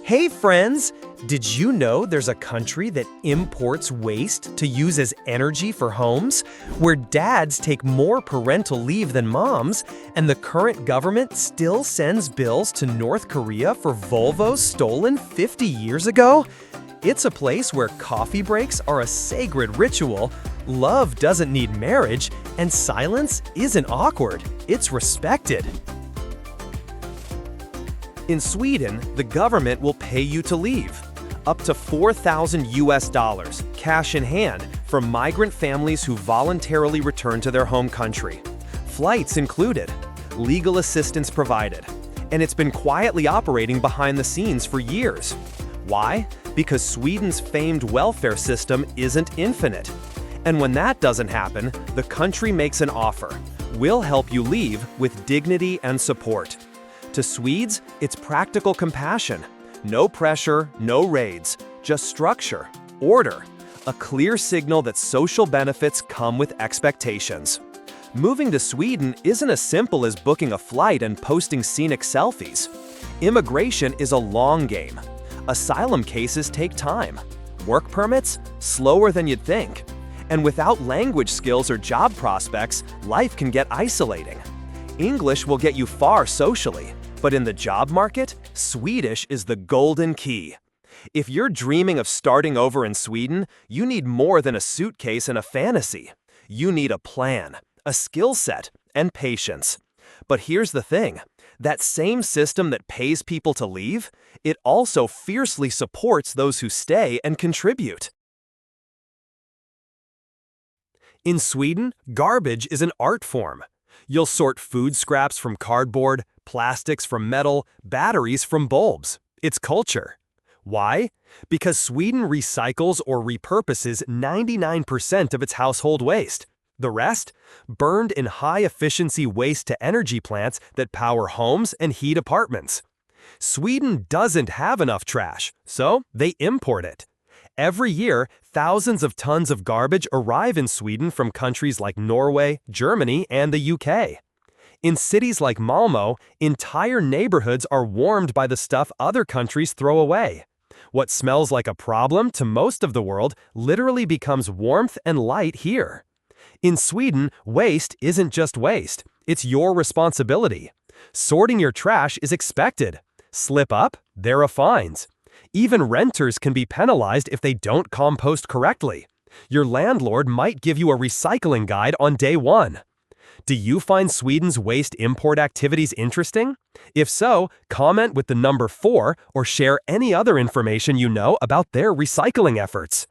Hey friends! Did you know there's a country that imports waste to use as energy for homes? Where dads take more parental leave than moms, and the current government still sends bills to North Korea for Volvos stolen 50 years ago? It's a place where coffee breaks are a sacred ritual, love doesn't need marriage, and silence isn't awkward, it's respected. In Sweden, the government will pay you to leave. Up to $4,000 cash in hand for migrant families who voluntarily return to their home country. Flights included, legal assistance provided, and it's been quietly operating behind the scenes for years. Why? Because Sweden's famed welfare system isn't infinite. And when that doesn't happen, the country makes an offer. We'll help you leave with dignity and support. To Swedes, it's practical compassion. No pressure, no raids, just structure, order, a clear signal that social benefits come with expectations. Moving to Sweden isn't as simple as booking a flight and posting scenic selfies. Immigration is a long game. Asylum cases take time. Work permits? Slower than you'd think. And without language skills or job prospects, life can get isolating. English will get you far socially. But in the job market, Swedish is the golden key. If you're dreaming of starting over in Sweden, you need more than a suitcase and a fantasy. You need a plan, a skill set, and patience. But here's the thing, that same system that pays people to leave, it also fiercely supports those who stay and contribute. In Sweden, garbage is an art form. You'll sort food scraps from cardboard, plastics from metal, batteries from bulbs. It's culture. Why? Because Sweden recycles or repurposes 99% of its household waste. The rest? Burned in high-efficiency waste-to-energy plants that power homes and heat apartments. Sweden doesn't have enough trash, so they import it. Every year, thousands of tons of garbage arrive in Sweden from countries like Norway, Germany, and the UK. In cities like Malmö, entire neighborhoods are warmed by the stuff other countries throw away. What smells like a problem to most of the world literally becomes warmth and light here. In Sweden, waste isn't just waste, it's your responsibility. Sorting your trash is expected. Slip up, there are fines. Even renters can be penalized if they don't compost correctly. Your landlord might give you a recycling guide on day one. Do you find Sweden's waste import activities interesting? If so, comment with the number 4 or share any other information you know about their recycling efforts.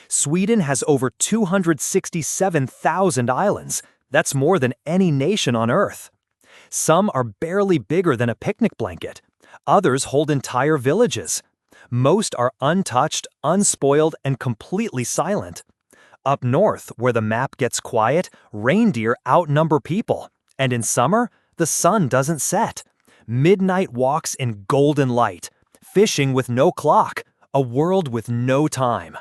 Sweden has over 267,000 islands. That's more than any nation on Earth. Some are barely bigger than a picnic blanket. Others hold entire villages. Most are untouched, unspoiled, and completely silent. Up north, where the map gets quiet, reindeer outnumber people. And in summer, the sun doesn't set. Midnight walks in golden light. Fishing with no clock. A world with no time.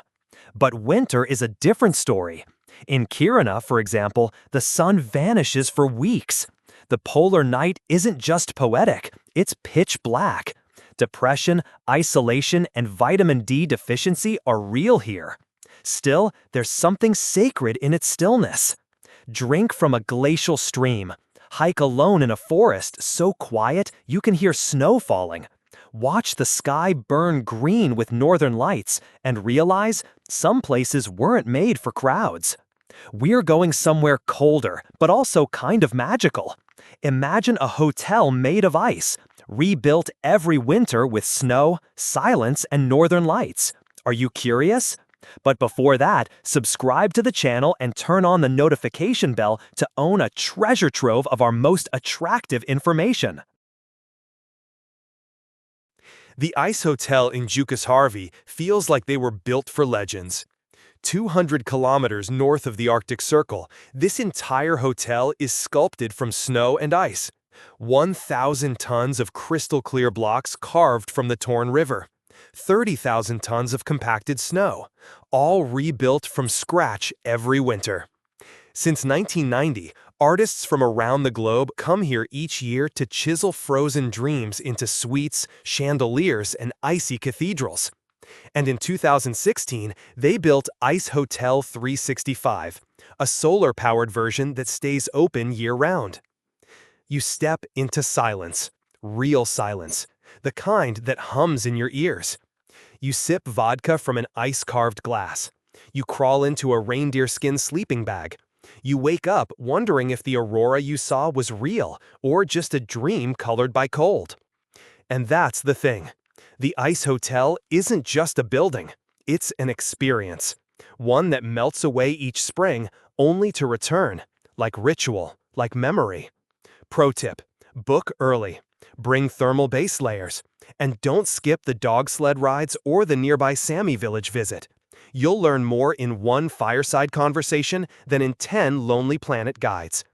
But winter is a different story. In Kiruna, for example, the sun vanishes for weeks. The polar night isn't just poetic, it's pitch black. Depression, isolation, and vitamin D deficiency are real here. Still, there's something sacred in its stillness. Drink from a glacial stream. Hike alone in a forest so quiet you can hear snow falling. Watch the sky burn green with northern lights and realize some places weren't made for crowds. We're going somewhere colder, but also kind of magical. Imagine a hotel made of ice, rebuilt every winter with snow, silence, and northern lights. Are you curious? But before that, subscribe to the channel and turn on the notification bell to own a treasure trove of our most attractive information. The ice hotel in Jukkasjärvi feels like they were built for legends. 200 kilometers north of the Arctic Circle, this entire hotel is sculpted from snow and ice. 1,000 tons of crystal-clear blocks carved from the Torn River. 30,000 tons of compacted snow, all rebuilt from scratch every winter. Since 1990, Artists from around the globe come here each year to chisel frozen dreams into suites, chandeliers, and icy cathedrals. And in 2016, they built Ice Hotel 365, a solar-powered version that stays open year-round. You step into silence, real silence, the kind that hums in your ears. You sip vodka from an ice-carved glass. You crawl into a reindeer skin sleeping bag. You wake up wondering if the aurora you saw was real or just a dream colored by cold. And that's the thing. The Ice Hotel isn't just a building. It's an experience. One that melts away each spring only to return, like ritual, like memory. Pro tip: book early. Bring thermal base layers. And don't skip the dog sled rides or the nearby Sami village visit. You'll learn more in one fireside conversation than in 10 Lonely Planet guides.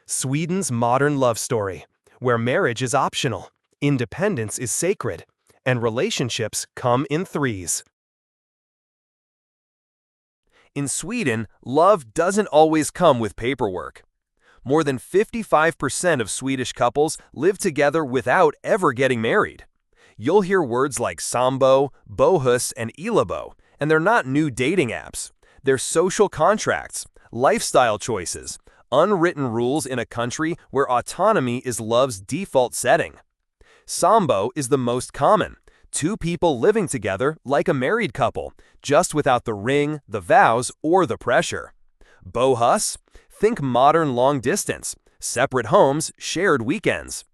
Sweden's modern love story, where marriage is optional, independence is sacred, and relationships come in threes. In Sweden, love doesn't always come with paperwork. More than 55% of Swedish couples live together without ever getting married. You'll hear words like sambo, bohus, and elabo, and they're not new dating apps. They're social contracts, lifestyle choices, unwritten rules in a country where autonomy is love's default setting. Sambo is the most common. Two people living together like a married couple, just without the ring, the vows, or the pressure. Bohus? Think modern long distance, separate homes, shared weekends.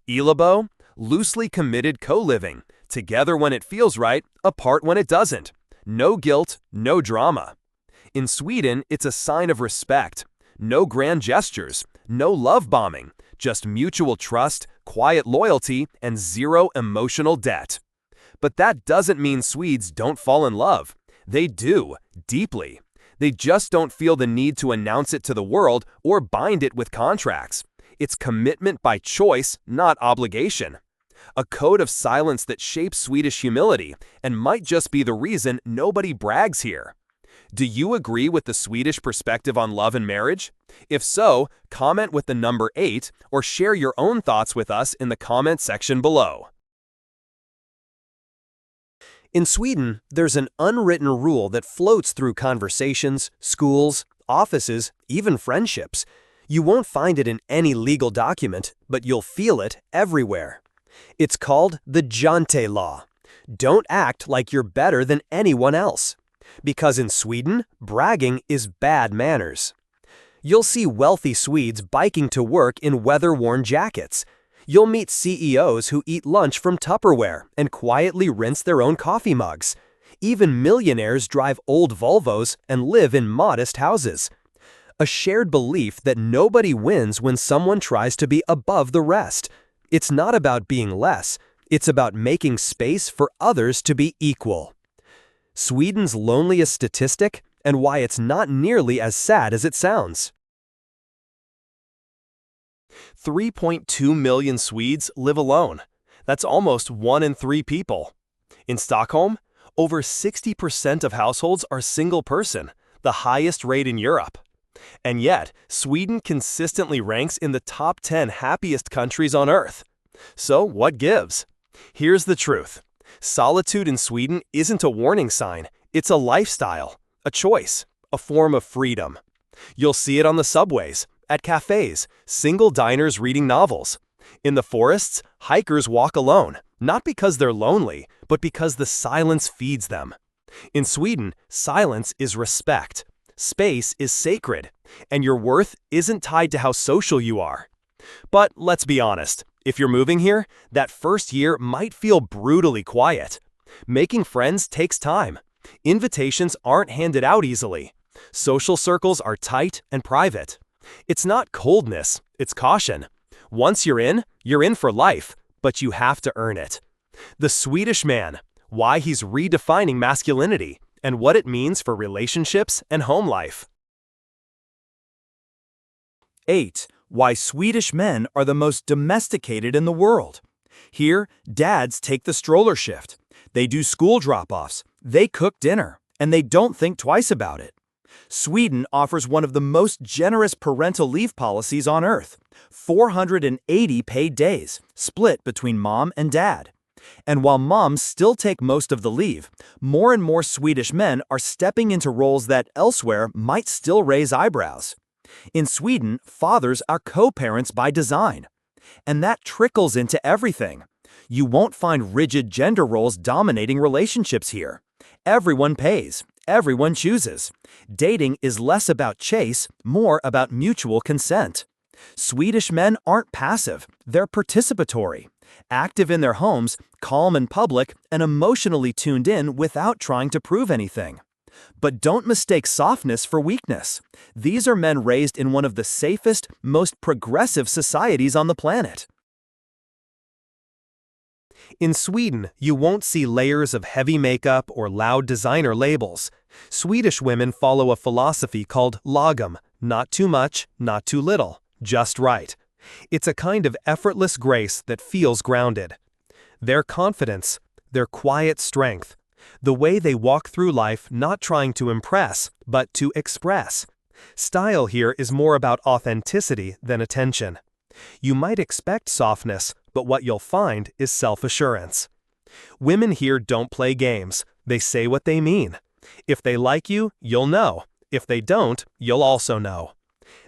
Elabo? Loosely committed co-living, together when it feels right, apart when it doesn't. No guilt, no drama. In Sweden, it's a sign of respect. No grand gestures, no love bombing, just mutual trust, quiet loyalty, and zero emotional debt. But that doesn't mean Swedes don't fall in love. They do, deeply. They just don't feel the need to announce it to the world or bind it with contracts. It's commitment by choice, not obligation. A code of silence that shapes Swedish humility and might just be the reason nobody brags here. Do you agree with the Swedish perspective on love and marriage? If so, comment with the number 8 or share your own thoughts with us in the comment section below. In Sweden, there's an unwritten rule that floats through conversations, schools, offices, even friendships. You won't find it in any legal document, but you'll feel it everywhere. It's called the Jante law. Don't act like you're better than anyone else. Because in Sweden, bragging is bad manners. You'll see wealthy Swedes biking to work in weather-worn jackets. You'll meet CEOs who eat lunch from Tupperware and quietly rinse their own coffee mugs. Even millionaires drive old Volvos and live in modest houses. A shared belief that nobody wins when someone tries to be above the rest. It's not about being less, it's about making space for others to be equal. Sweden's loneliest statistic, and why it's not nearly as sad as it sounds. 3.2 million Swedes live alone. That's almost 1 in 3 people. In Stockholm, over 60% of households are single-person, the highest rate in Europe. And yet, Sweden consistently ranks in the top 10 happiest countries on Earth. So, what gives? Here's the truth. Solitude in Sweden isn't a warning sign, it's a lifestyle, a choice, a form of freedom. You'll see it on the subways, at cafes, single diners reading novels. In the forests, hikers walk alone, not because they're lonely, but because the silence feeds them. In Sweden, silence is respect. Space is sacred, and your worth isn't tied to how social you are. But let's be honest, if you're moving here, that first year might feel brutally quiet. Making friends takes time. Invitations aren't handed out easily. Social circles are tight and private. It's not coldness, it's caution. Once you're in for life, but you have to earn it. The Swedish man, why he's redefining masculinity, and what it means for relationships and home life. 8. Why Swedish men are the most domesticated in the world. Here, dads take the stroller shift. They do school drop-offs, they cook dinner, and they don't think twice about it. Sweden offers one of the most generous parental leave policies on earth, 480 paid days, split between mom and dad. And while moms still take most of the leave, more and more Swedish men are stepping into roles that elsewhere might still raise eyebrows. In Sweden, fathers are co-parents by design. And that trickles into everything. You won't find rigid gender roles dominating relationships here. Everyone pays. Everyone chooses. Dating is less about chase, more about mutual consent. Swedish men aren't passive, they're participatory. Active in their homes, calm in public, and emotionally tuned in without trying to prove anything. But don't mistake softness for weakness. These are men raised in one of the safest, most progressive societies on the planet. In Sweden, you won't see layers of heavy makeup or loud designer labels. Swedish women follow a philosophy called lagom, not too much, not too little, just right. It's a kind of effortless grace that feels grounded. Their confidence, their quiet strength, the way they walk through life not trying to impress, but to express. Style here is more about authenticity than attention. You might expect softness, but what you'll find is self-assurance. Women here don't play games. They say what they mean. If they like you, you'll know. If they don't, you'll also know.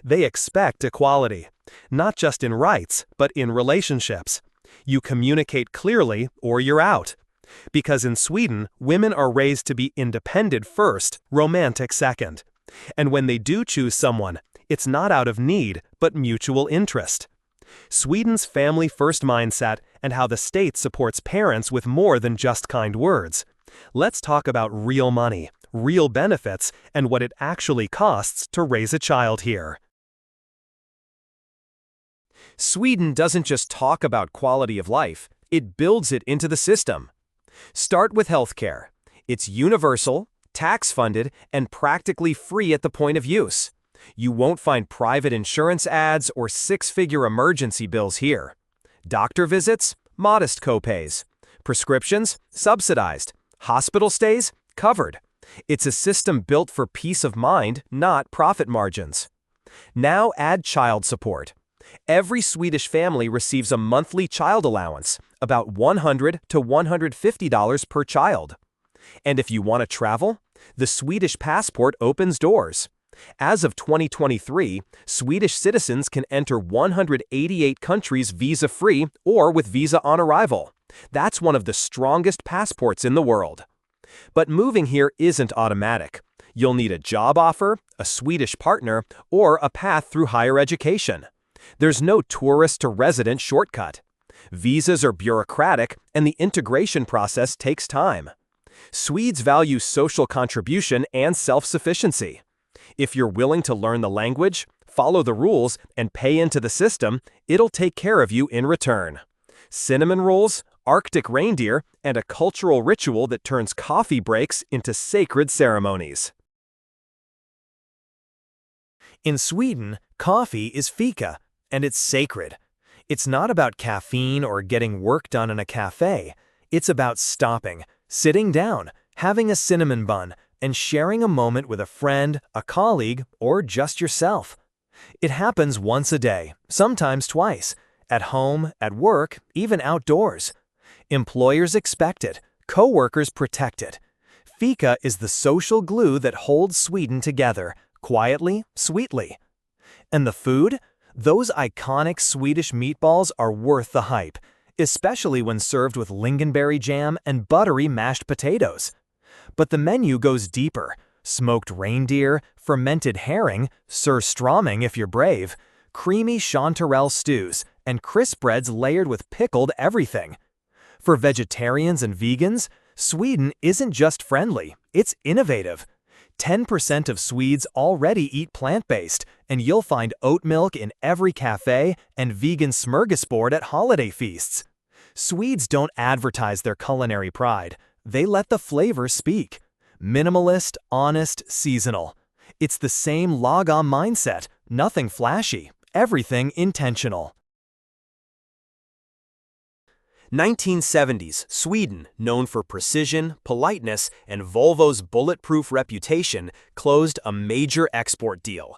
They expect equality, not just in rights, but in relationships. You communicate clearly or you're out. Because in Sweden, women are raised to be independent first, romantic second. And when they do choose someone, it's not out of need, but mutual interest. Sweden's family-first mindset and how the state supports parents with more than just kind words. Let's talk about real money, real benefits, and what it actually costs to raise a child here. Sweden doesn't just talk about quality of life, it builds it into the system. Start with healthcare. It's universal, tax-funded, and practically free at the point of use. You won't find private insurance ads or six-figure emergency bills here. Doctor visits, modest copays. Prescriptions, subsidized. Hospital stays, covered. It's a system built for peace of mind, not profit margins. Now add child support. Every Swedish family receives a monthly child allowance, about $100 to $150 per child. And if you want to travel, the Swedish passport opens doors. As of 2023, Swedish citizens can enter 188 countries visa-free or with visa on arrival. That's one of the strongest passports in the world. But moving here isn't automatic. You'll need a job offer, a Swedish partner, or a path through higher education. There's no tourist to resident shortcut. Visas are bureaucratic, and the integration process takes time. Swedes value social contribution and self-sufficiency. If you're willing to learn the language, follow the rules, and pay into the system, it'll take care of you in return. Cinnamon rolls, Arctic reindeer, and a cultural ritual that turns coffee breaks into sacred ceremonies. In Sweden, coffee is Fika, and it's sacred. It's not about caffeine or getting work done in a cafe. It's about stopping, sitting down, having a cinnamon bun, and sharing a moment with a friend, a colleague, or just yourself. It happens once a day, sometimes twice, at home, at work, even outdoors. Employers expect it, co-workers protect it. Fika is the social glue that holds Sweden together, quietly, sweetly. And the food? Those iconic Swedish meatballs are worth the hype, especially when served with lingonberry jam and buttery mashed potatoes. But the menu goes deeper. Smoked reindeer, fermented herring, surströmming if you're brave, creamy chanterelle stews, and crisp breads layered with pickled everything. For vegetarians and vegans, Sweden isn't just friendly, it's innovative. 10% of Swedes already eat plant-based, and you'll find oat milk in every cafe and vegan smorgasbord at holiday feasts. Swedes don't advertise their culinary pride. They let the flavor speak. Minimalist, honest, seasonal. It's the same lagom mindset, nothing flashy, everything intentional. 1970s, Sweden, known for precision, politeness, and Volvo's bulletproof reputation, closed a major export deal.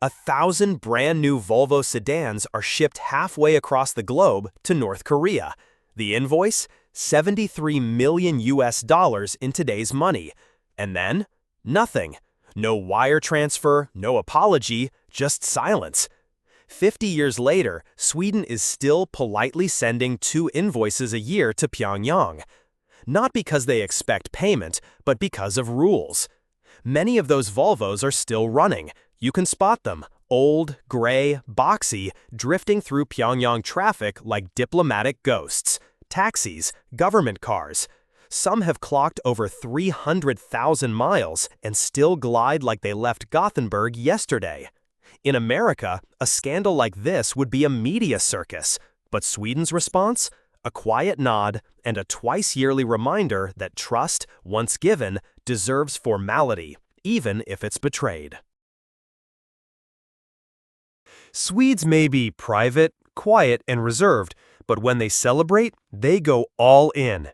1,000 brand-new Volvo sedans are shipped halfway across the globe to North Korea. The invoice? $73 million in today's money. And then? Nothing. No wire transfer, no apology, just silence. 50 years later, Sweden is still politely sending 2 invoices a year to Pyongyang. Not because they expect payment, but because of rules. Many of those Volvos are still running. You can spot them, old, gray, boxy, drifting through Pyongyang traffic like diplomatic ghosts. Taxis, government cars. Some have clocked over 300,000 miles and still glide like they left Gothenburg yesterday. In America, a scandal like this would be a media circus, but Sweden's response? A quiet nod and a twice-yearly reminder that trust, once given, deserves formality, even if it's betrayed. Swedes may be private, quiet, and reserved, but when they celebrate, they go all in.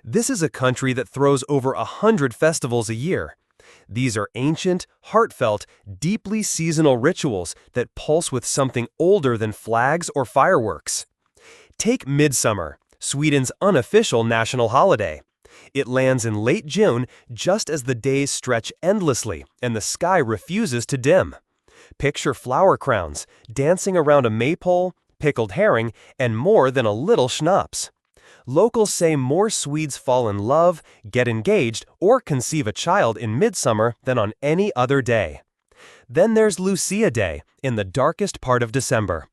This is a country that throws over 100 festivals a year. These are ancient, heartfelt, deeply seasonal rituals that pulse with something older than flags or fireworks. Take Midsummer, Sweden's unofficial national holiday. It lands in late June just as the days stretch endlessly and the sky refuses to dim. Picture flower crowns, dancing around a maypole, pickled herring, and more than a little schnapps. Locals say more Swedes fall in love, get engaged, or conceive a child in midsummer than on any other day. Then there's Lucia Day, in the darkest part of December.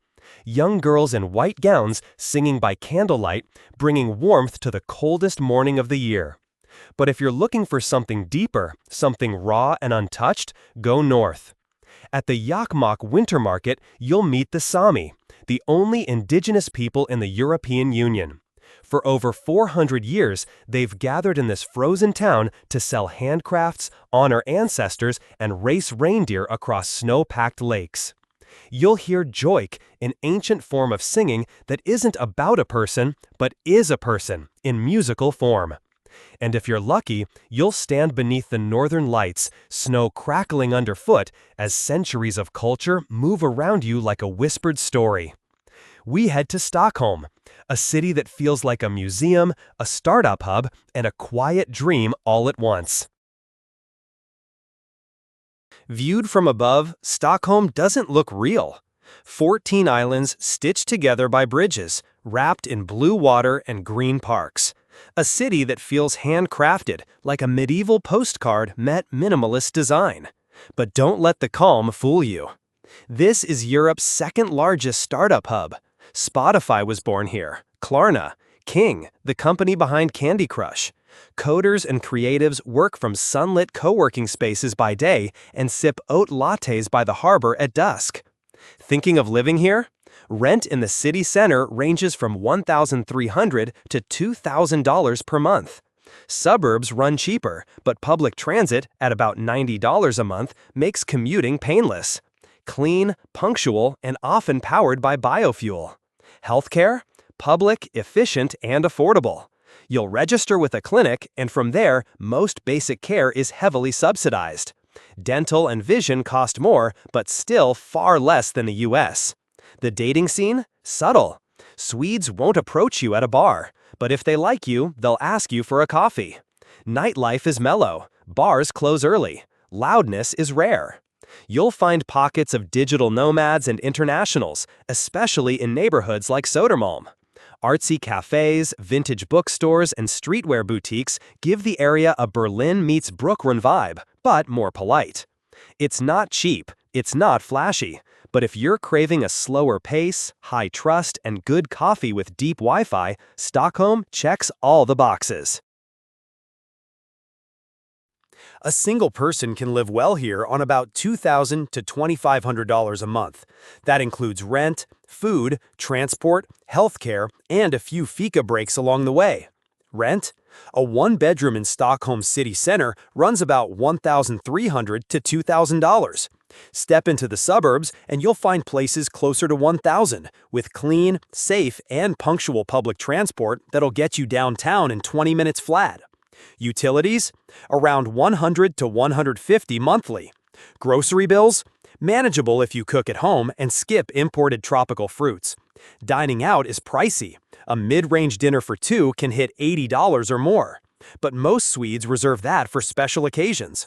Young girls in white gowns singing by candlelight, bringing warmth to the coldest morning of the year. But if you're looking for something deeper, something raw and untouched, go north. At the Jokkmokk Winter Market, you'll meet the Sami, the only indigenous people in the European Union. For over 400 years, they've gathered in this frozen town to sell handcrafts, honor ancestors, and race reindeer across snow-packed lakes. You'll hear joik, an ancient form of singing that isn't about a person, but is a person, in musical form. And if you're lucky, you'll stand beneath the northern lights, snow crackling underfoot, as centuries of culture move around you like a whispered story. We head to Stockholm, a city that feels like a museum, a startup hub, and a quiet dream all at once. Viewed from above, Stockholm doesn't look real. 14 islands stitched together by bridges, wrapped in blue water and green parks. A city that feels handcrafted, like a medieval postcard met minimalist design. But don't let the calm fool you. This is Europe's second-largest startup hub. Spotify was born here, Klarna, King, the company behind Candy Crush. Coders and creatives work from sunlit co-working spaces by day and sip oat lattes by the harbor at dusk. Thinking of living here? Rent in the city center ranges from $1,300 to $2,000 per month. Suburbs run cheaper, but public transit, at about $90 a month, makes commuting painless. Clean, punctual, and often powered by biofuel. Healthcare? Public, efficient, and affordable. You'll register with a clinic, and from there, most basic care is heavily subsidized. Dental and vision cost more, but still far less than the US. The dating scene? Subtle. Swedes won't approach you at a bar, but if they like you, they'll ask you for a coffee. Nightlife is mellow. Bars close early. Loudness is rare. You'll find pockets of digital nomads and internationals, especially in neighborhoods like Södermalm. Artsy cafes, vintage bookstores, and streetwear boutiques give the area a Berlin meets Brooklyn vibe, but more polite. It's not cheap, it's not flashy, but if you're craving a slower pace, high trust, and good coffee with deep Wi-Fi, Stockholm checks all the boxes. A single person can live well here on about $2,000 to $2,500 a month. That includes rent, food, transport, healthcare, and a few Fika breaks along the way. Rent? A one-bedroom in Stockholm city center runs about $1,300 to $2,000. Step into the suburbs and you'll find places closer to 1,000 with clean, safe, and punctual public transport that'll get you downtown in 20 minutes flat. Utilities? Around 100 to 150 monthly. Grocery bills? Manageable if you cook at home and skip imported tropical fruits. Dining out is pricey. A mid-range dinner for two can hit $80 or more. But most Swedes reserve that for special occasions.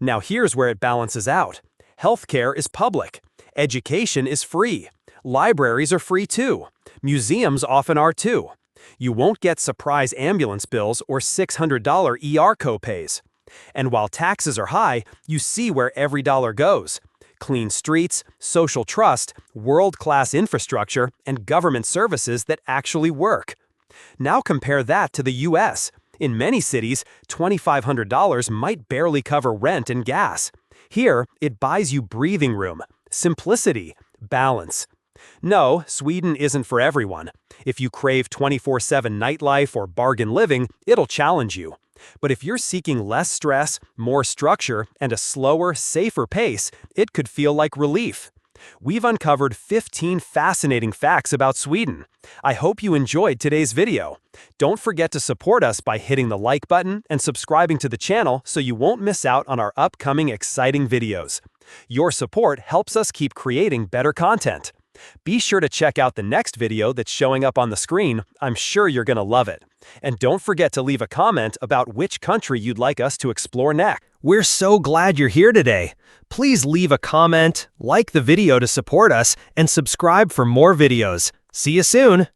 Now here's where it balances out. Healthcare is public. Education is free. Libraries are free too. Museums often are too. You won't get surprise ambulance bills or $600 ER copays. And while taxes are high, you see where every dollar goes. Clean streets, social trust, world-class infrastructure, and government services that actually work. Now compare that to the US. In many cities, $2,500 might barely cover rent and gas. Here, it buys you breathing room, simplicity, balance. No, Sweden isn't for everyone. If you crave 24/7 nightlife or bargain living, it'll challenge you. But if you're seeking less stress, more structure, and a slower, safer pace, it could feel like relief. We've uncovered 15 fascinating facts about Sweden. I hope you enjoyed today's video. Don't forget to support us by hitting the like button and subscribing to the channel so you won't miss out on our upcoming exciting videos. Your support helps us keep creating better content. Be sure to check out the next video that's showing up on the screen. I'm sure you're going to love it. And don't forget to leave a comment about which country you'd like us to explore next. We're so glad you're here today. Please leave a comment, like the video to support us, and subscribe for more videos. See you soon!